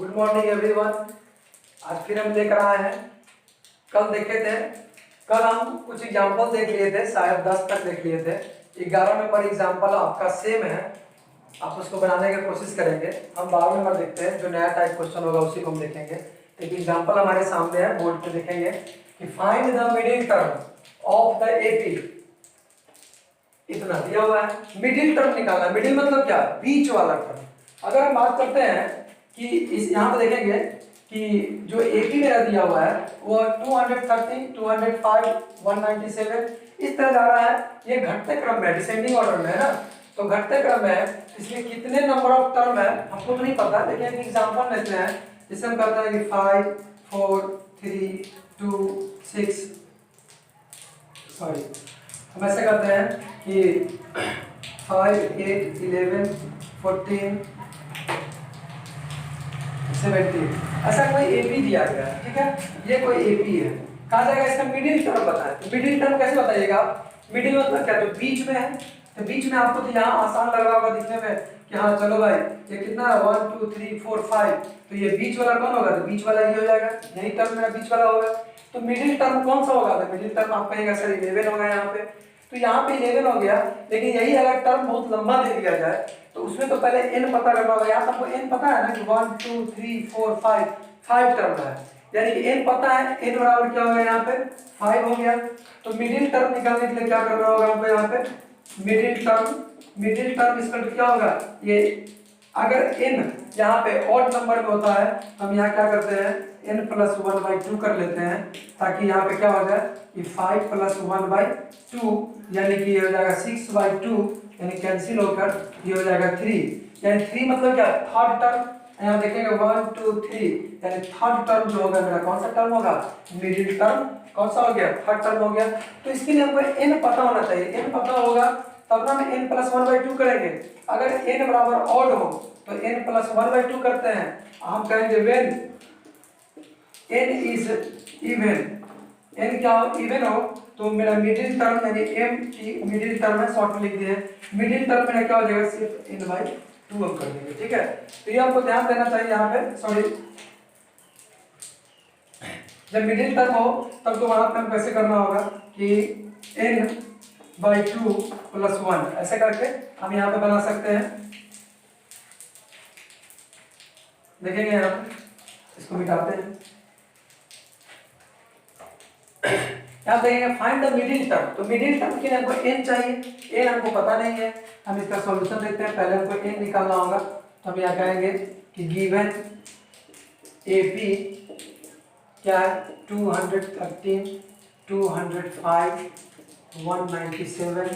Good morning everyone. आज फिर हम देख रहा है, कल देखे थे, कल हम कुछ एग्जाम्पल देख लिए थे, शायद 10 तक देख लिए थे। 11 नंबर एग्जाम्पल आपका सेम है, आप उसको बनाने की कोशिश करेंगे। हम 12 नंबर देखते हैं, जो नया टाइप क्वेश्चन होगा उसी को हम देखेंगे। तो एक एग्जाम्पल हमारे सामने है, बोर्ड पे देखेंगे कि find the middle term of the AP. इतना दिया हुआ है, मिडिल टर्म निकालना। मिडिल मतलब क्या? बीच वाला टर्म। अगर हम बात करते हैं कि इस यहाँ पे देखेंगे कि जो एपी मेरा दिया हुआ है वो 230, 205, 197 इस तरह जा रहा है। ये घटते क्रम में, डिसेंडिंग ऑर्डर में है ना, तो घटते क्रम में इसमें कितने नंबर ऑफ टर्म है हमको तो नहीं पता, लेकिन एक एग्जांपल लेते हैं जिससे हम कहते हैं कि 5, 4, 3, 2, 6 सॉरी हम ऐसे करते हैं कि 5, 8, 11, 14, 17 ऐसा कोई एपी दिया गया है, ठीक है। ये कोई एपी है, कहा जाएगा इसका मिडिल टर्म बताएं। तो मिडिल टर्म कैसे बताइएगा? मिडिल मतलब क्या? तो बीच में है, तो बीच में आपको तो यहाँ आसान लग रहा होगा दिखने में कि हाँ चलो भाई ये कितना है 1, 2, 3, 4, 5, तो ये बीच वाला कौन होगा? तो बीच वाला ये हो जाएगा, यही टर्म मेरा बीच वाला होगा। तो मिडिल टर्म कौन सा होगा? तो मिडिल टर्म आप कहेंगे सर 11 होगा यहाँ पे, तो यहाँ पे 11 हो गया। लेकिन यही अगर टर्म बहुत लंबा दे दिया जाए तो उसमें तो पहले n पता करना होगा। यहाँ आपको n पता है ना कि 1, 2, 3, 4, 5 टर्म है, यानी कि n पता है। n बराबर क्या होगा? यहाँ पे 5 हो गया। तो मिडिल टर्म निकालने के लिए क्या करना होगा हमको? यहाँ पे मिडिल टर्म इसका क्या होगा? ये अगर n यहाँ पे ऑड नंबर में होता है तो हम यहाँ क्या करते हैं n + 1/2 कर लेते हैं, ताकि यहाँ पे क्या हो जाए कि 5 + 1/2 यानी कि ये हो जाएगा 6/2, यानी कैंसिल होकर ये हो जाएगा 3, यानी 3 मतलब क्या? Third term. यहाँ देखेंगे 1, 2, 3, यानी थर्ड टर्म जो होगा मेरा कौन सा टर्म होगा? Middle term. कौन सा हो गया? थर्ड टर्म हो गया। तो इसके लिए हमको n पता होना चाहिए। n पता होगा तब ना हम n + 1/2 करेंगे। अगर n बराबर ऑड हो तो n + 1/2 करते हैं। हम कहेंगे when n is even, n क्या हो? इवन हो, तो मेरा मिडिल टर्म यानी m की मिडिल टर्म है, शॉर्ट में लिख दिए। मिडिल टर्म मेरा क्या हो जाएगा? सिर्फ n/2 हम कर देंगे, ठीक है। तो ये आपको ध्यान देना चाहिए यहाँ पे। सॉरी, जब मिडिल टर्म हो तब तो वहां पे हम कैसे करना होगा कि n/2 + 1 ऐसे करके हम यहाँ पे बना सकते हैं। देखेंगे यहाँ पे, इसको मिटाते हैं। यहाँ देखेंगे फाइंड द मिडिल टर्म। तो मिडिल टर्म के लिए हमको n चाहिए, n हमको पता नहीं है। हम इसका सॉल्यूशन देखते हैं। पहले हमको n निकालना होगा, तो हम यहाँ कहेंगे कि गिवन AP क्या है? 213, 205, 197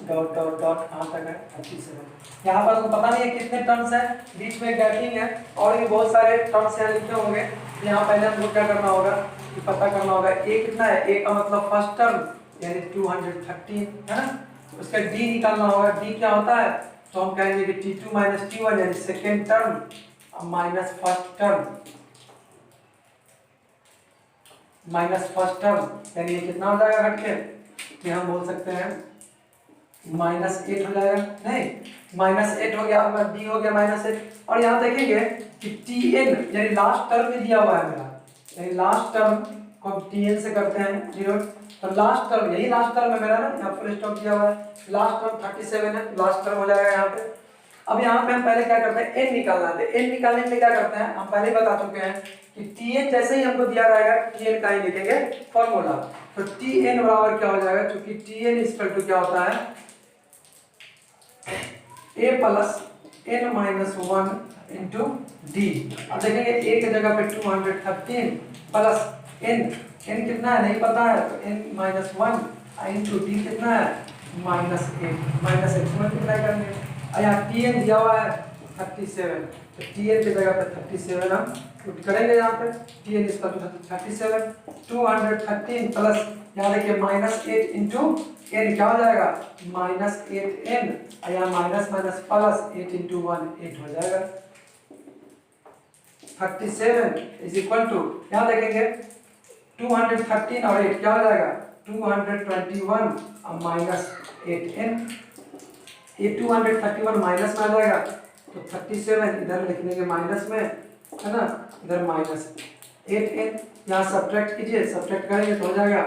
डॉट डॉट डॉट कहाँ तक है? 37। यहाँ पर हमको पता नहीं है कितने टर्म्स है, बीच में गैपिंग है और भी बहुत सारे टर्म्स यहाँ लिखे होंगे। यहाँ पहले हमको क्या करना होगा कि पता करना होगा a कितना है। a का मतलब फर्स्ट टर्म यानी 213 है ना। उसका d निकालना होगा। d क्या होता है? तो हम कहेंगे कि t2 - t1 यानी second term minus first term यानी ये कितना हो जाएगा घट के? कि हम बोल सकते हैं -8 हो जाएगा। नहीं, -8 हो गया, अब d हो गया -8। और यहाँ देखेंगे कि tn यानी लास्ट टर्म में दिया हुआ है मेरा, यानी लास्ट टर्म को हम tn से करते हैं 0। तो लास्ट टर्म, यही लास्ट टर्म है मेरा ना, यहाँ फुल स्टॉप दिया हुआ है। लास्ट टर्म 37 है, लास्ट टर्म हो जाएगा यहाँ पे। अब यहाँ पे हम पहले क्या करते हैं? n निकालना है। n निकालने के लिए क्या करते हैं? हम पहले ही बता चुके हैं कि tn जैसे ही हमको दिया रहेगा tn का ही लिखेंगे फॉर्मूला। तो tn बराबर क्या हो जाएगा? क्योंकि tn इक्वल टू क्या होता है? a + n - 1 into d। अब देखेंगे a की जगह पे 213 प्लस n कितना है नहीं पता है, तो n - 1 इंटू d कितना है? -8 से मल्टीप्लाई करेंगे। और यहाँ tn दिया हुआ है 37, तो tn की जगह पे 37 हम पुट करेंगे। यहाँ पे tn is equal to 37, 213 plus यहाँ देखिए -8 इंटू n क्या हो जाएगा? -8n, और यहाँ माइनस माइनस प्लस 8 इंटू 1 8 हो जाएगा। 37 इज इक्वल टू, यहाँ देखेंगे 213 और 8 क्या हो जाएगा? 221 और -8n। ये 231 माइनस में आ जाएगा, तो 37 इधर लिख देंगे माइनस में, है ना, इधर -8n, यहाँ सब्ट्रैक्ट कीजिए, सब्ट्रैक्ट करेंगे तो हो जाएगा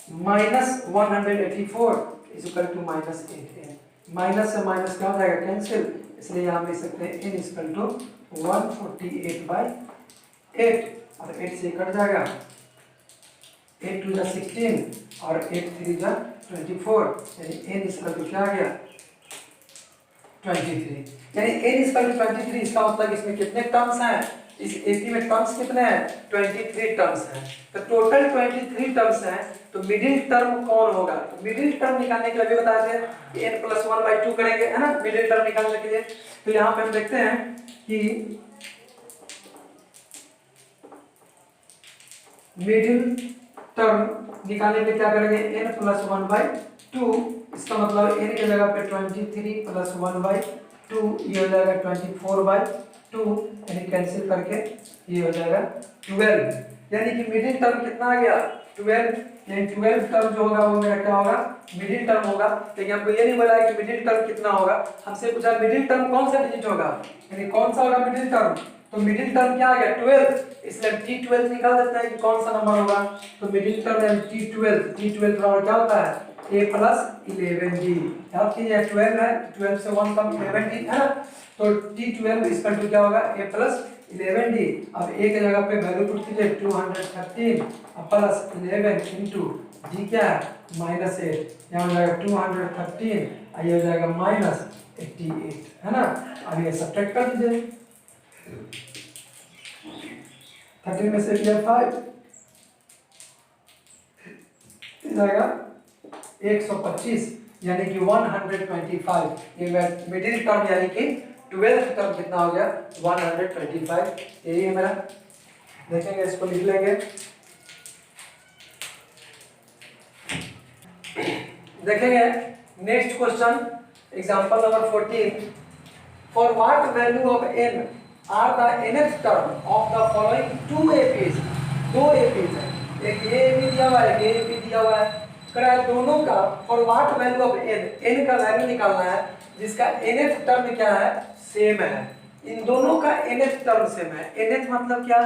-184 is equal to -8n। Minus से माइनस क्या हो जाएगा, कैंसिल, इसलिए यहाँ लिख सकते हैं n इज इक्वल टू 148/8, और 8 से कट जाएगा, 8 2 जा 16 और 8 3 जा 24, यानी n इज इक्वल टू क्या आ गया 23, यानी n इज इक्वल टू 23। इसका मतलब इसमें कितने टर्म्स हैं, इस एपी में टर्म्स कितने हैं, 23 टर्म्स हैं। तो टोटल 23 टर्म्स हैं, तो मिडिल टर्म कौन होगा, तो मिडिल टर्म निकालने के लिए भी बताए थे कि n+1/2 करेंगे, है ना, मिडिल टर्म निकालने के लिए। तो यहाँ पे हम देखते हैं कि मिडिल टर्म निकालने के लिए क्या करेंगे, n+1/2, इसका मतलब n की जगह पे 23 + 1/2, ये हो जाएगा 24/2, यानी कैंसिल करके ये हो जाएगा 12, यानी कि मिडिल टर्म कितना आ गया 12, यानी 12 टर्म जो होगा वो मेरा क्या होगा, मिडिल टर्म होगा। लेकिन हमको ये नहीं बोला है कि मिडिल टर्म कितना होगा, हमसे पूछा मिडिल टर्म कौन सा डिजिट होगा, यानी कौन सा होगा मिडिल टर्म, तो मिडिल टर्म क्या आ गया 12, इसलिए t12 निकाल देते हैं कि कौन सा नंबर होगा। तो मिडिल टर्म यानी t12 बराबर क्या होता है a + 11d, याद कीजिए 12 है, 12 से 1 कम 11d है ना, तो t12 इसका क्या होगा a + 11d। अब a की जगह पे वैल्यू पुट कीजिए 213 प्लस 11 इनटू d क्या है -8, यहाँ हो जाएगा 213, ये हो जाएगा -88, है ना। अब ये सब्ट्रैक्ट कर दीजिए, 13 में से 5 जाएगा 125, यानी कि 125, ये मिडिल टर्म यानी कि 12th टर्म कितना हो गया 125, यही है मेरा। देखेंगे इसको लिख लेंगे, देखेंगे next question example number 14, for what value of n are the nth term of the following two APs, दो एपीज है, एक ये एपी दिया हुआ है, एक ये एपी दिया हुआ है, कराया दोनों का for what value of n का वैल्यू निकालना है जिसका nth टर्म क्या है सेम है, इन दोनों का nth टर्म सेम है। nth मतलब क्या,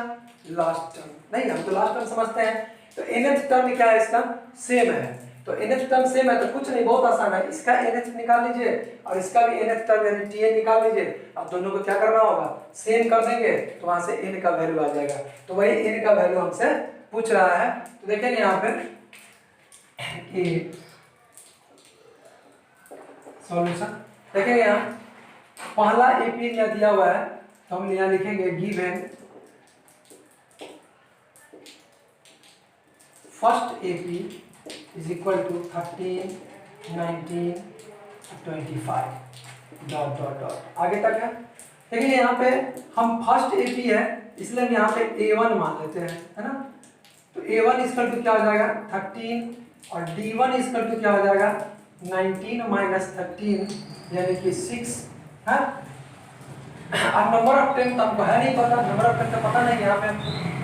लास्ट टर्म, नहीं हम तो लास्ट टर्म समझते हैं, तो nth टर्म क्या है इसका सेम है, तो nth टर्म सेम है तो कुछ नहीं, बहुत आसान है, इसका nth निकाल लीजिए और इसका भी nth टर्म यानी tn निकाल लीजिए। अब दोनों को क्या करना होगा, सेम कर देंगे तो वहां से n का वैल्यू आ जाएगा, तो वही n का वैल्यू हमसे पूछ रहा है। तो देखेंगे यहाँ पे कि सॉल्यूशन देखेंगे, यहाँ पहला एपी दिया हुआ है तो हम यहाँ लिखेंगे given first AP is equal to 13 19 25 dot dot dot आगे तक है। देखिए यहाँ पे हम फर्स्ट एपी है इसलिए हम यहाँ पे a1 मान लेते हैं, है ना, तो a1 इसका टू क्या हो जाएगा 13 और d1 इसका टू क्या हो जाएगा 19 - 13 यानी कि 6 है। अब नंबर ऑफ टर्म तो हमको है नहीं पता, नंबर ऑफ टर्म तो पता नहीं, यहाँ पे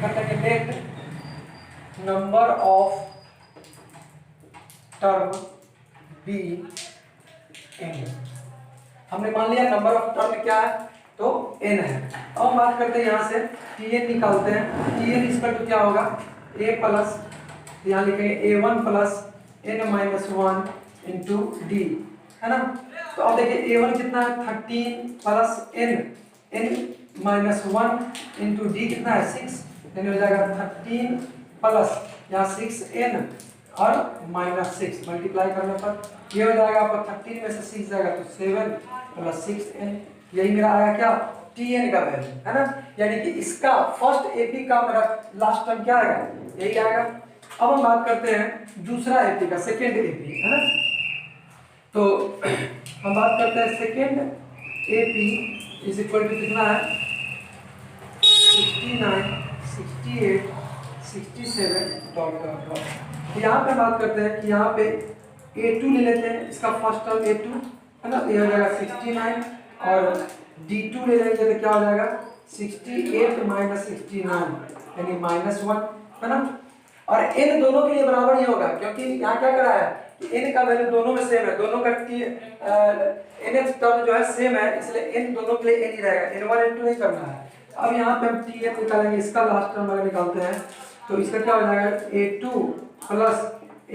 कर लेंगे let number of term be n, हमने मान लिया नंबर ऑफ टर्म क्या है तो n है। अब हम बात करते हैं यहाँ से tn निकालते हैं, tn इसका टू क्या होगा a प्लस, यहाँ लिखेंगे a1 plus n - 1 into d, है ना। तो अब देखिए a1 कितना है 13 प्लस n - 1 इंटू d कितना है 6, यानी हो जाएगा 13 प्लस यहाँ 6n और -6 मल्टीप्लाई करने पर ये हो जाएगा आपका 13 में से 6 जाएगा तो 7 प्लस 6n, यही मेरा आया क्या tn का वैल्यू, है ना। यानी कि इसका फर्स्ट एपी का मेरा लास्ट टर्म क्या आएगा यही आएगा। अब हम बात करते हैं दूसरा एपी का, सेकेंड एपी, है ना। तो हम बात करते हैं second AP is equal to कितना है 69 68 67 डॉट डॉट डॉट। यहाँ पे बात करते हैं कि यहाँ पे a2 ले लेते हैं, इसका फर्स्ट टर्म a2 है ना, ये हो जाएगा 69 और d2 ले लेंगे तो क्या हो जाएगा 68 - 69 यानी -1, है ना। और n दोनों के लिए बराबर ही होगा क्योंकि यहाँ क्या करा है कि n का वैल्यू दोनों में सेम है, दोनों का nth टर्म जो है सेम है, इसलिए n दोनों के लिए n ही रहेगा, n1 n2 नहीं करना है। अब यहाँ पे हम tn निकालेंगे, इसका लास्ट टर्म अगर निकालते हैं तो इसका क्या हो जाएगा a2 plus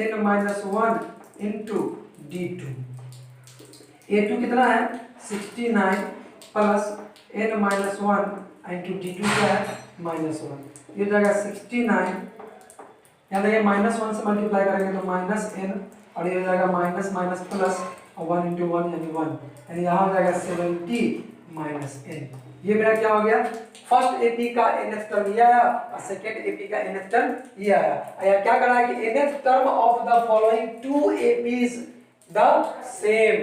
n minus 1 into d2। a2 कितना है 69 plus n minus 1 into d2 क्या है -1, ये हो जाएगा 69, यहाँ देखिए -1 से मल्टीप्लाई करेंगे तो -n, और ये हो जाएगा माइनस माइनस प्लस 1 इंटू 1 यानी 1, यानी यहाँ हो जाएगा 70 माइनस n। ये मेरा क्या हो गया, फर्स्ट एपी का nth टर्म ये आया और सेकंड एपी का nth टर्म ये आया। या क्या करा है कि nth term of the following two APs the same,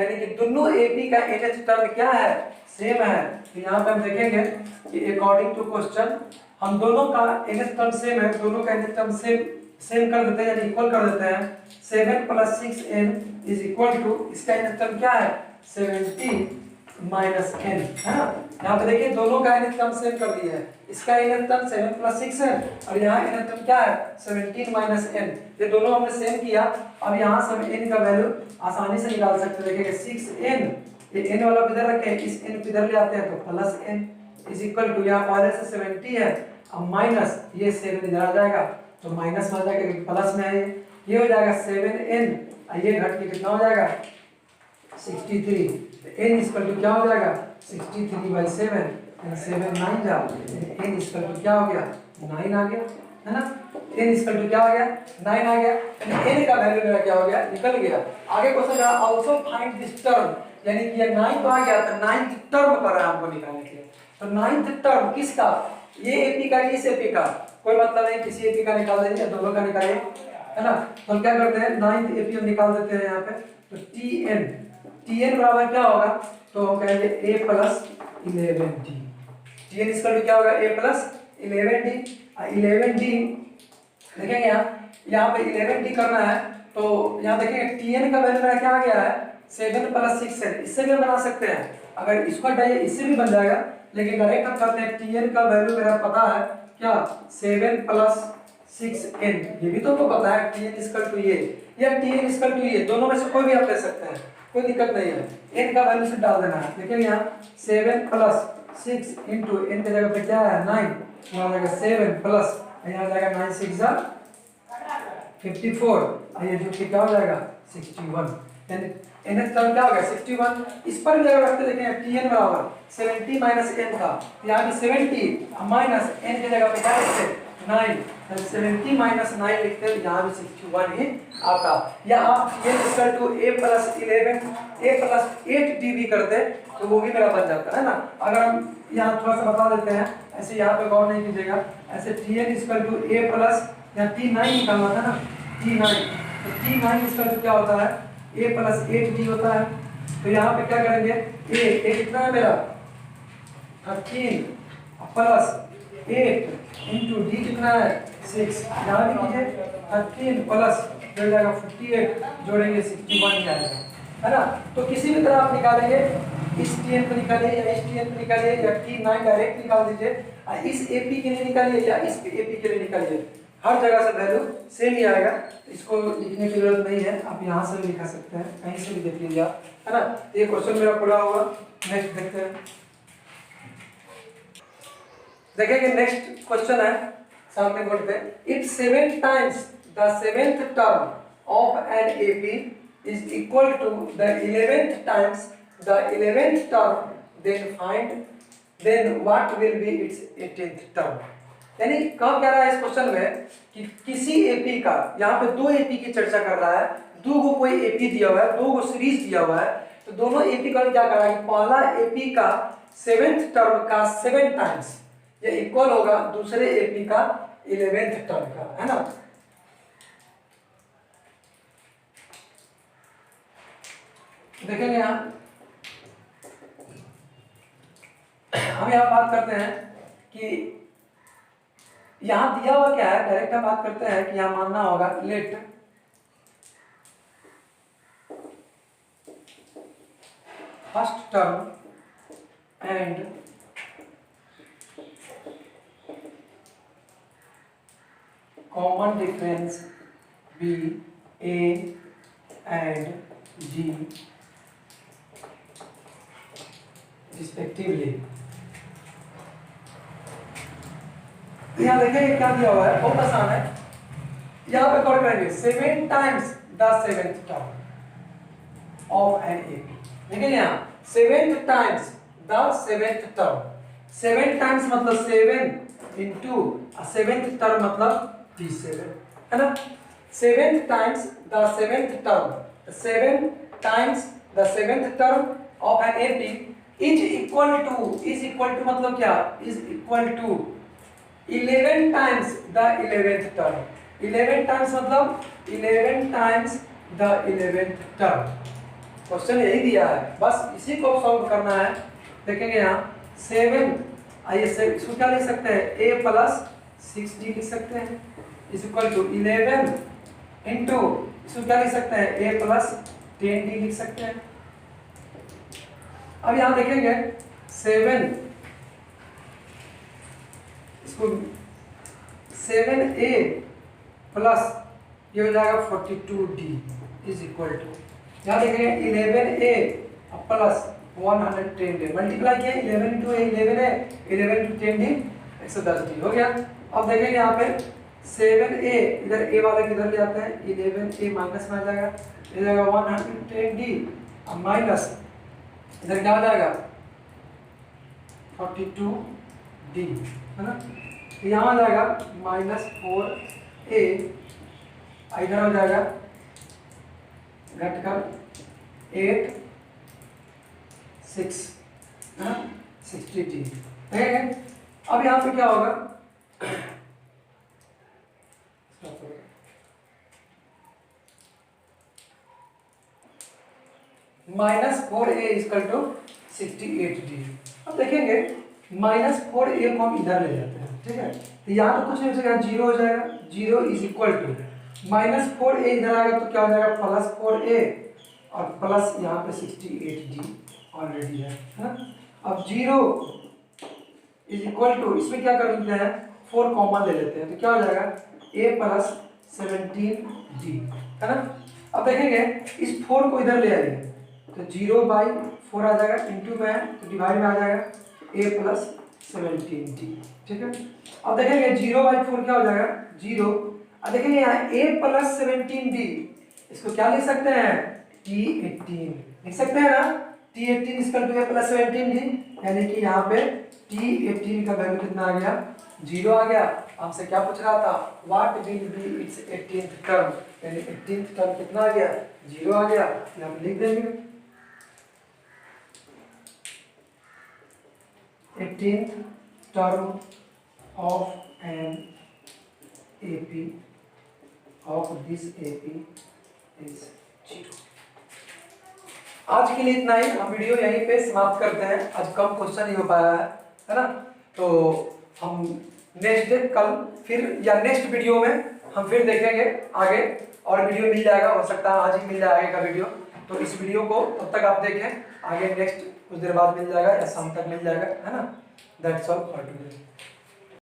यानी कि दोनों एपी का nth टर्म क्या है सेम है। तो यहाँ पे हम देखेंगे कि अकॉर्डिंग टू क्वेश्चन हम दोनों का nth टर्म सेम है, दोनों का nth टर्म सेम कर देते हैं यानी इक्वल कर देते हैं। 7 plus 6n is equal to, इसका nth टर्म क्या है 70 माइनस n, है ना। यहाँ पे देखिए दोनों का nth टर्म सेम कर दिया है, इसका nth टर्म 7 प्लस 6 है और यहाँ nth टर्म क्या है 17 माइनस n, ये दोनों हमने सेम किया। अब यहाँ से हम n का वैल्यू आसानी से निकाल सकते हैं। देखिए 6n, ये n वाला इधर रखें, इस n को इधर ले आते हैं तो plus n is equal to, यहाँ पहले से 70 है अब माइनस ये 7 इधर आ जाएगा तो माइनस में आ जाएगा क्योंकि प्लस में है, ये हो जाएगा 7n, ये घट के कितना हो जाएगा 63, n इक्वल टू क्या हो जाएगा 63/7, 7 9 जा, n इक्वल टू क्या हो गया 9 आ गया, है ना। n इक्वल टू क्या हो गया 9 आ गया, n का वैल्यू मेरा क्या हो गया निकल गया। आगे क्वेश्चन है आल्सो फाइंड दिस टर्म, यानी कि ये 9 तो आ गया तो 9th टर्म कर रहा है हमको निकालने के लिए। तो 9th टर्म किसका, ये एपी का इस एपी का, कोई मतलब नहीं किसी एपी का निकाल देंगे, दोनों का निकालिए, है ना। तो हम क्या करते हैं 9th एपी हम निकाल देते हैं यहाँ पे। तो tn बराबर क्या होगा, तो हम कहेंगे a प्लस 11d, tn इसका क्या होगा a प्लस 11d, 11d देखेंगे यहाँ पे 11d करना है तो यहाँ देखेंगे tn का वैल्यू मेरा क्या आ गया है 7 प्लस 6 है, इससे भी हम बना सकते हैं, अगर इसको हटाइए इससे भी बन जाएगा, लेकिन डायरेक्ट हम करते हैं tn का वैल्यू मेरा पता है क्या 7 प्लस 6n, ये भी तो पता है tn इक्वल टू ये या tn इक्वल टू ये, दोनों में से कोई भी आप ले सकते हैं, कोई दिक्कत नहीं है। n का वैल्यू से डाल देना है, देखिए यहाँ 7 प्लस 6 इंटू n की जगह पे क्या है 9, यहाँ जाएगा 7 प्लस यहाँ जाएगा 9 6 जा 54, ये जो कि क्या हो जाएगा 61, यानी nth टर्म क्या हो गया 61। इस पर जगह रखते देखें tn बराबर 70 माइनस n था, यहाँ पे 70 माइनस n की जगह पे क्या लिखते 9, 70 माइनस 9 लिखते हैं, यहाँ भी 61 ही आता। या आप ये equal to a plus 11 a plus 8d भी करते तो वो भी मेरा बन जाता है ना। अगर हम यहाँ थोड़ा सा बता देते हैं, ऐसे यहाँ पे गौर नहीं कीजिएगा, ऐसे tn equal to a plus यहाँ t9 निकालना था ना t9, तो t9 इक्वल टू क्या होता है a प्लस 8d होता है। तो यहाँ पे क्या करेंगे a कितना है मेरा 13 प्लस 8 इंटू d कितना है 6, यहाँ भी कीजिए 13 प्लस हो जाएगा 48 जोड़ेंगे 61 जाएगा, है ना। तो किसी भी तरह आप निकालेंगे, इस tn को निकालिए या इस tn को निकालिए या t9 डायरेक्ट निकाल दीजिए, इस AP के लिए निकालिए या इस AP के लिए निकालिए, हर जगह से वैल्यू सेम ही आएगा, इसको लिखने की जरूरत नहीं है, आप यहाँ से भी लिखा सकते हैं, कहीं से भी देख लीजिए आप, है ना। ये क्वेश्चन मेरा पूरा हुआ। नेक्स्ट देखते हैं, देखेंगे नेक्स्ट क्वेश्चन है सामने बोर्ड पे, it 7 times the 7th term of an AP is equal to the 11th times the 11th term, then what will be its 18th term. यानी कब कह रहा है इस क्वेश्चन में कि किसी एपी का, यहाँ पे दो एपी की चर्चा कर रहा है, दो को कोई एपी दिया हुआ है, दो को सीरीज दिया हुआ है, तो दोनों एपी का क्या कर रहा है, पहला एपी का 7th टर्म का 7 टाइम्स ये इक्वल होगा दूसरे एपी का 11th टर्म का, है ना। देखेंगे यहाँ हम यहाँ बात करते हैं कि यहाँ दिया हुआ क्या है, डायरेक्ट हम बात करते हैं कि यहाँ मानना होगा let first term and common difference be a and D respectively। यहाँ देखिए क्या दिया हुआ है, बहुत आसान है। यहाँ पे कॉल करेंगे 7 times the seventh term of an AP. देखिए यहाँ 7 times the seventh term, 7 times मतलब 7 इंटू 7th टर्म मतलब T7 है ना। 7 times the seventh term, 7 times the seventh term of an AP is equal to मतलब क्या, is equal to 11 times the 11th term. 11 times मतलब 11 times the 11th term. Question यही दिया है, बस इसी को सॉल्व करना है। देखेंगे यहाँ 7, आइए इसको क्या लिख सकते हैं, a प्लस 6d लिख सकते हैं इज इक्वल टू 11 इंटू इसको क्या लिख सकते हैं, a प्लस 10d लिख सकते हैं। अब यहाँ देखेंगे 7, इसको 7a प्लस ये हो जाएगा 42d इज इक्वल टू, यहाँ देखेंगे 11a प्लस 110d मल्टीप्लाई किया, 11 इंटू 11 है, 11 इंटू 10d 110d हो गया। अब देखेंगे यहाँ पे 7a, इधर a वाले किधर ले आते हैं, 11a माइनस में आ जाएगा, ये जाएगा 110d अब माइनस इधर क्या आ जाएगा 42d है ना। तो यहाँ आ जाएगा -4a, इधर हो जाएगा घटकर 8 6 है ना 60d। ठीक है, अब यहाँ पे क्या होगा -4a इक्वल टू 68d। अब देखेंगे -4a को हम इधर ले जाते हैं, ठीक है, तो यहाँ तो कुछ नहीं हो जाएगा, 0 हो जाएगा, 0 इज इक्वल टू -4a इधर आएगा तो क्या हो जाएगा +4a और प्लस यहाँ पे 68d ऑलरेडी है ना। अब 0 इज इक्वल टू, इसमें क्या कर लेते हैं 4 कॉमन ले लेते हैं तो क्या हो जाएगा a प्लस 17d है ना। अब देखेंगे इस 4 को इधर ले आइए तो 0/4 आ जाएगा, इंटू में तो डिवाइड में आ जाएगा a प्लस 17d। ठीक है, अब देखेंगे 0/4 क्या हो जाएगा 0। अब देखेंगे यहाँ a प्लस 17d, इसको क्या लिख सकते हैं T18 लिख सकते हैं ना, T18 equal to a plus 17d, यानी कि यहाँ पे T18 का वैल्यू कितना आ गया 0 आ गया। हमसे क्या पूछ रहा था, what will be its 18th term, यानी 18th टर्म कितना आ गया 0 आ गया, यहाँ पे लिख देंगे 18th term of an AP of this AP is 0। आज के लिए इतना ही, हम वीडियो यहीं पे समाप्त करते हैं। आज कम क्वेश्चन नहीं हो पाया है ना, तो हम नेक्स्ट डे कल फिर या नेक्स्ट वीडियो में हम फिर देखेंगे आगे, और वीडियो मिल जाएगा, हो सकता है आज ही मिल जाए आगे का वीडियो। तो इस वीडियो को तब तक आप देखें, आगे नेक्स्ट कुछ देर बाद मिल जाएगा या शाम तक मिल जाएगा है ना। That's all for today.